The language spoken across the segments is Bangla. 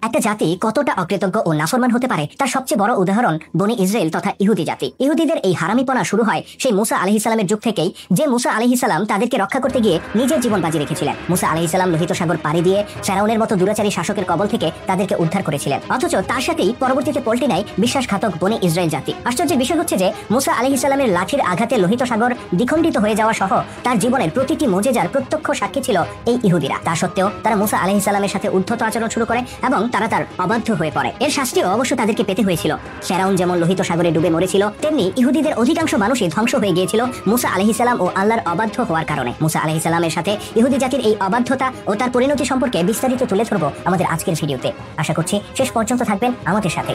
একটা জাতি কতটা অকৃতজ্ঞ ও নাফরমান হতে পারে তার সবচেয়ে বড় উদাহরণ বনি ইসরায়েল তথা ইহুদি জাতি। ইহুদিদের এই হারামিপনা শুরু হয় সেই মুসা আলাইহিস সালামের যুগ থেকেই, যে মুসা আলাইহিস সালাম তাদেরকে রক্ষা করতে গিয়ে নিজের জীবন বাজি রেখেছিলেন। মুসা আলাইহিস সালাম লোহিত সাগর পাড়ি দিয়ে ফেরাউনের মতো দুরাচারী শাসকের কবল থেকে তাদেরকে উদ্ধার করেছিলেন। অথচ তার সাথেই পরবর্তীতে পল্টে নেয় বিশ্বাসঘাতক বনি ইসরায়েল জাতি। আশ্চর্যের বিষয় হচ্ছে যে মুসা আলাইহিস সালামের লাঠির আঘাতে লোহিত সাগর দ্বিখণ্ডিত হয়ে যাওয়া সহ তার জীবনের প্রতিটি মুজিজার প্রত্যক্ষ সাক্ষী ছিল এই ইহুদিরা। তা সত্ত্বেও তারা মুসা আলাইহিস সালামের সাথে উদ্ধত আচরণ শুরু করে এবং তারা তার অবাধ্য হয়ে পড়ে। এর শাস্তিও অবশ্য তাদেরকে পেতে হয়েছিল। ফেরাউন যেমন লোহিত সাগরে ডুবে মরেছিল, তেমনি ইহুদিদের অধিকাংশ মানুষই ধ্বংস হয়ে গিয়েছিল মুসা আলাইহিস সালাম ও আল্লাহর অবাধ্য হওয়ার কারণে। মুসা আলাইহিস সালামের সাথে ইহুদি জাতির এই অবাধ্যতা ও তার পরিণতি সম্পর্কে বিস্তারিত তুলে ধরবো আমাদের আজকের ভিডিওতে। আশা করছি শেষ পর্যন্ত থাকবেন আমাদের সাথে।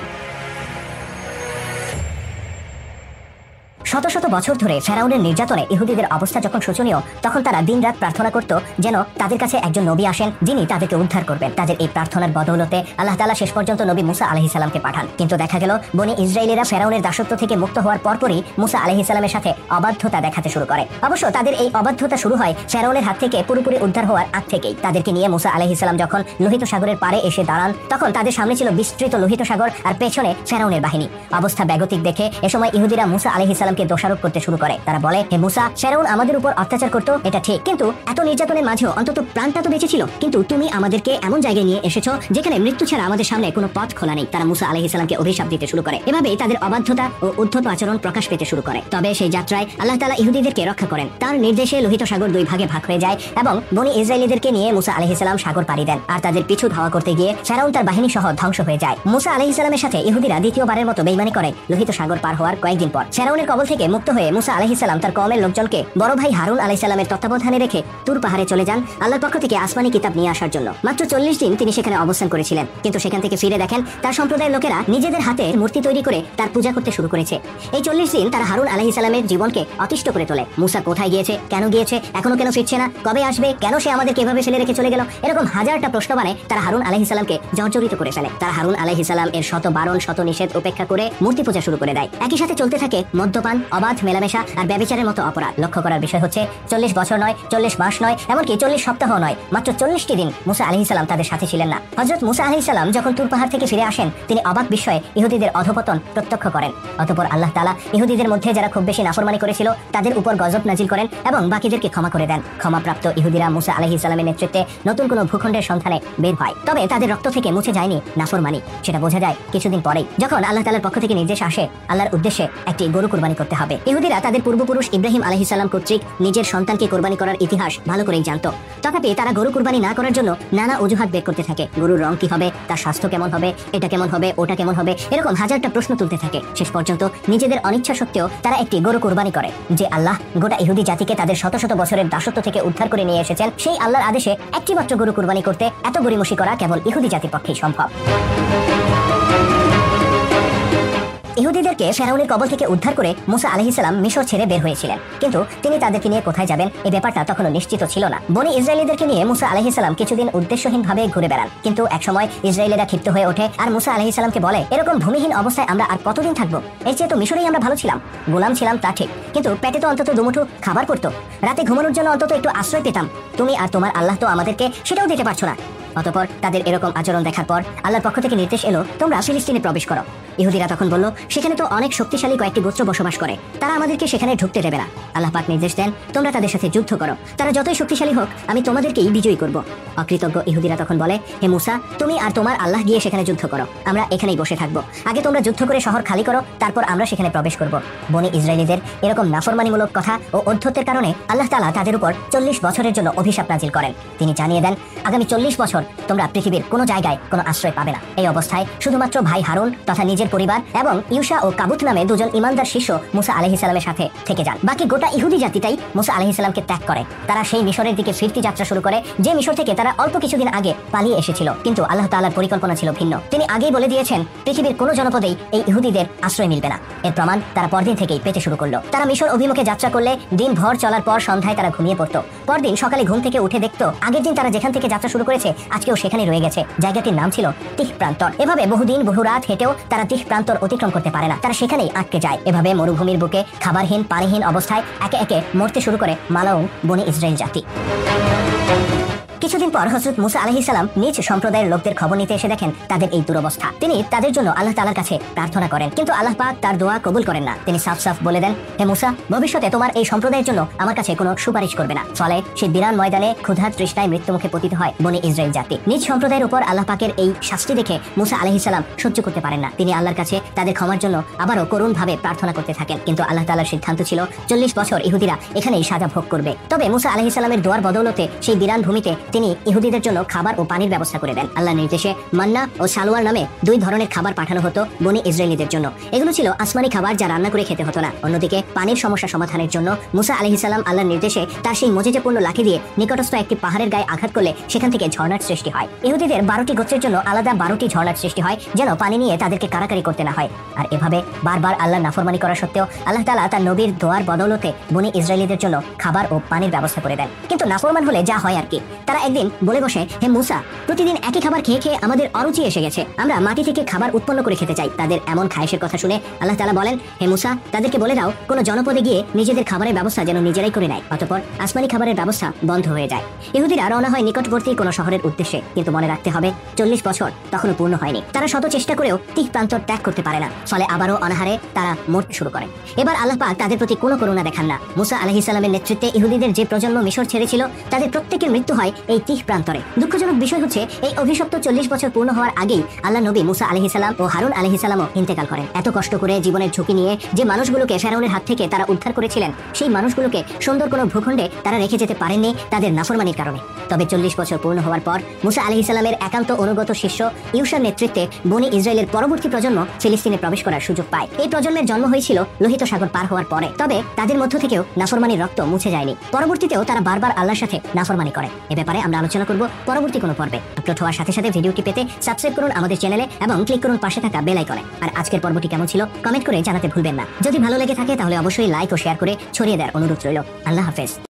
শত শত বছর ধরে ফেরাউনের নির্যাতনে ইহুদিদের অবস্থা যখন শোচনীয়, তখন তারা দিনরাত প্রার্থনা করত যেন তাদের কাছে একজন নবী আসেন যিনি তাদেরকে উদ্ধার করবেন। তাদের এই প্রার্থনার বদৌলতে আল্লাহ তাআলা শেষ পর্যন্ত নবী মুসা আলাইহিস সালামকে পাঠান। কিন্তু দেখা গেল বনি ইসরায়েলিরা ফেরাউনের দাসত্ব থেকে মুক্ত হওয়ার পরপরই মুসা আলাইহিস সালামের সাথে অবাধ্যতা দেখাতে শুরু করে। অবশ্য তাদের এই অবাধ্যতা শুরু হয় ফেরাউনের হাত থেকে পুরোপুরি উদ্ধার হওয়ার আগ থেকেই। তাদেরকে নিয়ে মুসা আলাইহিস সালাম যখন লোহিত সাগরের পাড়ে এসে দাঁড়ান, তখন তাদের সামনে ছিল বিস্তৃত লোহিত সাগর আর পেছনে ফেরাউনের বাহিনী। অবস্থা বেগতিক দেখে এ সময় ইহুদিরা মুসা আলাইহিস সালামকে দোষারোপ করতে শুরু করে। তারা বলে, হে মুসা, ফেরাউন আমাদের উপর অত্যাচার করতো, এটা ঠিক, কিন্তু এত নির্যাতনের মাঝেও অন্তত প্রাণটা তো বেঁচে ছিল। কিন্তু তুমি আমাদেরকে এমন জায়গায় নিয়ে এসেছো যেখানে মৃত্যু ছাড়া আমাদের সামনে কোনো পথ খোলা নেই। তারা মুসা আলাইহিস সালামকে অভিশাপ দিতে শুরু করে। এভাবেই তাদের অবাধ্যতা ও উদ্ধত আচরণ প্রকাশ পেতে শুরু করে। তবে সেই যাত্রায় আল্লাহ তাআলা ইহুদিদেরকে রক্ষা করেন। তার নির্দেশে লোহিত সাগর দুই ভাগে ভাগ হয়ে যায় এবং বনি ইসরায়েলিদেরকে নিয়ে মুসা আলাইহিস সালাম সাগর পাড়ি দেন। আর তাদের পিছু ধাওয়া করতে গিয়ে ফেরাউন তার বাহিনী সহ ধ্বংস হয়ে যায়। মুসা আলাইহিস সালামের সাথে ইহুদিরা দ্বিতীয়বারের মতো বেঈমানি করে লোহিত সাগর পার হওয়ার কয়েকদিন পর ফেরাউনের কবল থেকে মুক্ত হয়ে মুসা আলাইহিস সালাম তার কওমের লোকজনকে বড় ভাই হারুন আলাইহিস সালামের তত্ত্বাবধানে রেখে তুর পাহাড়ে চলে যান আল্লাহর পক্ষ থেকে আসমানি কিতাব নিয়ে আসার জন্য। মাত্র 40 দিন তিনি সেখানে অবস্থান করেছিলেন, কিন্তু সেখান থেকে ফিরে দেখেন তার সম্প্রদায়ের লোকেরা নিজেদের হাতে মূর্তি তৈরি করে তার পূজা করতে শুরু করেছে। এই 40 দিন তারা হারুন আলাইহিস সালামের জীবনকে অতিষ্ঠ করে তোলে। মুসা কোথায় গিয়েছে, কেন গিয়েছে, এখনো কেন ফিরছে না, কবে আসবে, কেন সে আমাদের কিভাবে ফেলে রেখে চলে গেল, এরকম হাজারটা প্রশ্ন বানে তারা হারুন আলাইহিস সালামকে জর্জরিত করে ফেলে। তারা হারুন আলাইহিস সালাম এর শত বারণ শত নিষেধ উপেক্ষা করে মূর্তি পূজা শুরু করে দেয়। একই সাথে চলতে থাকে মদ্যপান, অবাধ মেলামেশা আর ব্যভিচারের মতো অপরাধ। লক্ষ্য করার বিষয় হচ্ছে 40 বছর নয়, 40 মাস নয়, এমনকি 40 সপ্তাহ নয়, মাত্র 40টি দিন মুসা আলাইহিস সালাম তাদের সাথে ছিলেন না। হযরত মুসা আলাইহিস সালাম যখন তুর পাহাড় থেকে ফিরে আসেন, তিনি অবাক বিস্ময়ে ইহুদিদের অধঃপতন প্রত্যক্ষ করেন। অতঃপর আল্লাহ তাআলা ইহুদিদের মধ্যে যারা খুব বেশি নাফরমানি করেছিল তাদের উপর গজব নাজিল করেন এবং বাকিদেরকে ক্ষমা করে দেন। ক্ষমাপ্রাপ্ত ইহুদিরা মুসা আলাইহিস সালামের নেতৃত্বে নতুন কোনো ভূখণ্ডের সন্ধানে বের হয়। তবে তাদের রক্ত থেকে মুছে যায়নি নাফরমানি। সেটা বোঝা যায় কিছুদিন পরেই, যখন আল্লাহ তাআলার পক্ষ থেকে নির্দেশ আসে আল্লাহর উদ্দেশ্যে একটি গরু কুরবানি করতে হবে। ইহুদিরা তাদের পূর্বপুরুষ ইব্রাহিম আলাইহিস সালাম কর্তৃক নিজের সন্তানকে কোরবানি করার ইতিহাস ভালো করেই জানতো। তথাপি তারা গরু কুরবানি না করার জন্য নানা অজুহাত বের করতে থাকে। গরুর রং কি হবে, তার স্বাস্থ্য কেমন হবে, এটা কেমন হবে, ওটা কেমন হবে, এরকম হাজারটা প্রশ্ন তুলতে থাকে। শেষ পর্যন্ত নিজেদের অনিচ্ছা সত্ত্বেও তারা একটি গরু কুরবানি করে। যে আল্লাহ গোটা ইহুদি জাতিকে তাদের শত শত বছরের দাসত্ব থেকে উদ্ধার করে নিয়ে এসেছেন, সেই আল্লাহর আদেশে একটি মাত্র গরু কুরবানি করতে এত গরিমসি করা কেবল ইহুদি জাতির পক্ষেই সম্ভব। ইহুদিদেরকে ফেরাউনের কবল থেকে উদ্ধার করে মুসা আলাইহিস সালাম মিশর ছেড়ে বের হয়েছিলেন, কিন্তু তিনি তাদেরকে নিয়ে কোথায় যাবেন এই ব্যাপারটা তখনো নিশ্চিত ছিল না। বনি ইসরায়েলিদেরকে নিয়ে মুসা আলাইহিস সালাম কিছুদিন উদ্দেশ্যহীনভাবে ঘুরে বেড়ান, কিন্তু একসময় ইসরায়েলিরা ক্ষিপ্ত হয়ে ওঠে আর মুসা আলাইহিস সালামকে বলে, এরকম ভূমিহীন অবস্থায় আমরা আর কতদিন থাকবো? এর চেয়ে তো মিশরেই আমরা ভালো ছিলাম। গোলাম ছিলাম তা ঠিক, কিন্তু পেটে তো অন্তত দুমুঠো খাবার পড়তো, রাতে ঘুমানোর জন্য অন্তত একটু আশ্রয় পেতাম। তুমি আর তোমার আল্লাহ তো আমাদেরকে সেটাও দিতে পারছো না। অতঃপর তাদের এরকম আচরণ দেখার পর আল্লাহর পক্ষ থেকে নির্দেশ এলো, তোমরা ফিলিস্তিনে প্রবেশ করো। ইহুদিরা তখন বলল, সেখানে তো অনেক শক্তিশালী কয়েকটি গোত্র বসবাস করে, তারা আমাদেরকে সেখানে ঢুকতে দেবে না। আল্লাহ পাক নির্দেশ দেন, তোমরা তাদের সাথে যুদ্ধ করো, তারা যতই শক্তিশালী হোক আমি তোমাদেরকেই বিজয়ী করব। অকৃতজ্ঞ ইহুদিরা তখন বলে, হে মুসা, তুমি আর তোমার আল্লাহ গিয়ে সেখানে যুদ্ধ করো, আমরা এখানেই বসে থাকবো। আগে তোমরা যুদ্ধ করে শহর খালি করো, তারপর আমরা সেখানে প্রবেশ করব। বনি ইসরায়েলিদের এরকম নাফরমানিমূলক কথা ও অধ্যত্বের কারণে আল্লাহ তাআলা তাদের উপর 40 বছরের জন্য অভিশাপ নাজিল করেন। তিনি জানিয়ে দেন, আগামী 40 বছর তোমরা পৃথিবীর কোনো জায়গায় কোনো আশ্রয় পাবে না। এই অবস্থায় শুধুমাত্র ভাই হারুন তথা নিজের পরিবার এবং ইউশা ও কাবুত নামে দুজন ইমানদার শিষ্য মুসা আলাইহিস সালামের সাথে থেকে যান। বাকি গোটা ইহুদি জাতিটাই মুসা আলাইহিস সালামকে ত্যাগ করে। তারা সেই মিশরের দিকে ফিরতি যাত্রা শুরু করে, যে মিশর থেকে তারা অল্প কিছুদিন আগে পালিয়ে এসেছিল। কিন্তু আল্লাহ তাআলার পরিকল্পনা ছিল ভিন্ন। তিনি আগেই বলে দিয়েছেন, পৃথিবীর কোনো জনপদেই এই ইহুদিদের আশ্রয় মিলবে না। এর প্রমাণ তারা পরদিন থেকেই পেতে শুরু করলো। তারা মিশর অভিমুখে যাত্রা করলে দিন ভর চলার পর সন্ধ্যায় তারা ঘুমিয়ে পড়তো। পরদিন সকালে ঘুম থেকে উঠে দেখতো আগের দিন তারা যেখান থেকে যাত্রা শুরু করেছে আজকেও সেখানে রয়ে গেছে। জায়গাটির নাম ছিল তিহ প্রান্তর। এভাবে বহুদিন বহু রাত হেঁটেও তারা তিহ প্রান্তর অতিক্রম করতে পারে না, তারা সেখানেই আটকে যায়। এভাবে মরুভূমির বুকে খাবারহীন পানিহীন অবস্থায় একে একে মরতে শুরু করে মালাউন বনি ইসরায়েল জাতি। কিছুদিন পর হযরত মুসা আলাইহিস সালাম নিজ সম্প্রদায়ের লোকদের খবর নিতে এসে দেখেন তাদের এই দুরবস্থা। তিনি তাদের জন্য আল্লাহ তাআলার কাছে প্রার্থনা করেন, কিন্তু আল্লাহ পাক তার দোয়া কবুল করেন না। তিনি সাফ সাফ বলে দেন, হে মুসা, ভবিষ্যতে তোমার এই সম্প্রদায়ের জন্য আমার কাছে কোনো সুপারিশ করবে না। ফলে সেই বিরান ময়দানে ক্ষুধা তৃষ্ণায় মৃত্যুমুখে পতিত হয় বনি ইসরাইল জাতি। নিজ সম্প্রদায়ের উপর আল্লাহ পাকের এই শাস্তি দেখে মুসা আলাইহিস সালাম সহ্য করতে পারেন না। তিনি আল্লাহর কাছে তাদের ক্ষমার জন্য আবারও করুণ ভাবে প্রার্থনা করতে থাকেন, কিন্তু আল্লাহ তাআলার সিদ্ধান্ত ছিল 40 বছর ইহুদিরা এখানেই সাজা ভোগ করবে। তবে মুসা আলাইহিস সালামের দোয়ার বদৌলতে সেই বিরান ভূমিতে তিনি ইহুদিদের জন্য খাবার ও পানির ব্যবস্থা করে দেন। আল্লাহর নির্দেশে মান্না ও সালোয়ার নামে 2 ধরনের খাবার পাঠানো হতো বনি ইসরায়েলীদের জন্য। এগুলো ছিল আসমানি খাবার, যা রান্না করে খেতে হতো না। অন্যদিকে পানির সমস্যা সমাধানের জন্য মুসা আলাইহিস সালাম আল্লাহর নির্দেশে তার সেই মুজিজাপূর্ণ লাঠি দিয়ে নিকটস্থ একটি পাহাড়ের গায়ে আঘাত করলে সেখান থেকে ঝর্ণার সৃষ্টি হয়। ইহুদিদের 12টি গোত্রের জন্য আলাদা 12টি ঝর্ণার সৃষ্টি হয়, যেন পানি নিয়ে তাদেরকে কারাকারি করতে না হয়। আর এভাবে বারবার আল্লাহর নাফরমানি করা সত্ত্বেও আল্লাহ তাআলা তার নবীর দোয়ার বদৌলতে বনি ইসরায়েলীদের জন্য খাবার ও পানির ব্যবস্থা করে দেন। কিন্তু নাফরমান হলে যা হয় আর কি, তারা একদিন বলে বসে, হে মুসা, প্রতিদিন একই খাবার খেয়ে খেয়ে আমাদের অরুচি এসে গেছে, আমরা মাটি থেকে খাবার উৎপন্ন করে খেতে চাই। তাদের এমন খায়েশের কথা শুনে আল্লাহ তাআলা বলেন, হে মুসা, তাদেরকে বলে দাও কোনো জনপদে গিয়ে নিজেদের খাবারের ব্যবস্থা যেন নিজেরাই করে নেয়। অতঃপর আসমানি খাবারের ব্যবস্থা বন্ধ হয়ে যায়। ইহুদিরা রওনা হয় নিকটবর্তী কোনো শহরের উদ্দেশ্যে, কিন্তু মনে রাখতে হবে 40 বছর তখনও পূর্ণ হয়নি। তারা শত চেষ্টা করেও তিক প্রান্তর ত্যাগ করতে পারে না। ফলে আবারও অনাহারে তারা মরতে শুরু করে। এবার আল্লাহ পাক তাদের প্রতি কোনো করুণা দেখান না। মুসা আলাইহিস সালামের নেতৃত্বে ইহুদিদের যে প্রজন্ম মিশর ছেড়েছিল, তাদের প্রত্যেকের মৃত্যু হয় এই তিক প্রান্তরে। দুঃখজনক বিষয় হচ্ছে, এই অভিশপ্ত 40 বছর পূর্ণ হওয়ার আগেই আল্লাহ নবী মুসা আলাইহিস সালাম ও হারুন আলাইহিস সালামও ইন্তেকাল করেন। এত কষ্ট করে জীবনের ঝুঁকি নিয়ে যে মানুষগুলোকে ফেরাউনের হাত থেকে তারা উদ্ধার করেছিলেন, সেই মানুষগুলোকে সুন্দর কোনো ভূখণ্ডে তারা রেখে যেতে পারেননি তাদের নাফরমানির কারণে। তবে 40 বছর পূর্ণ হওয়ার পর মুসা আলাইহিস সালামের একান্ত অনুগত শিষ্য ইউশার নেতৃত্বে বনি ইসরায়েলের পরবর্তী প্রজন্ম ফিলিস্তিনে প্রবেশ করার সুযোগ পায়। এই প্রজন্মের জন্ম হয়েছিল লোহিত সাগর পার হওয়ার পরে। তবে তাদের মধ্য থেকেও নাফরমানির রক্ত মুছে যায়নি। পরবর্তীতেও তারা বারবার আল্লাহর সাথে নাফরমানি করে। এ ব্যাপারে আমরা আলোচনা করব পরবর্তী কোনো পর্বে। আপলোড হওয়ার সাথে সাথে ভিডিওটি পেতে সাবস্ক্রাইব করুন আমাদের চ্যানেলে এবং ক্লিক করুন পাশে থাকা বেল আইকনে। আর আজকের পর্বটি কেমন ছিল কমেন্ট করে জানাতে ভুলবেন না। যদি ভালো লেগে থাকে তাহলে অবশ্যই লাইক ও শেয়ার করে ছড়িয়ে দেওয়ার অনুরোধ রইল। আল্লাহ হাফেজ।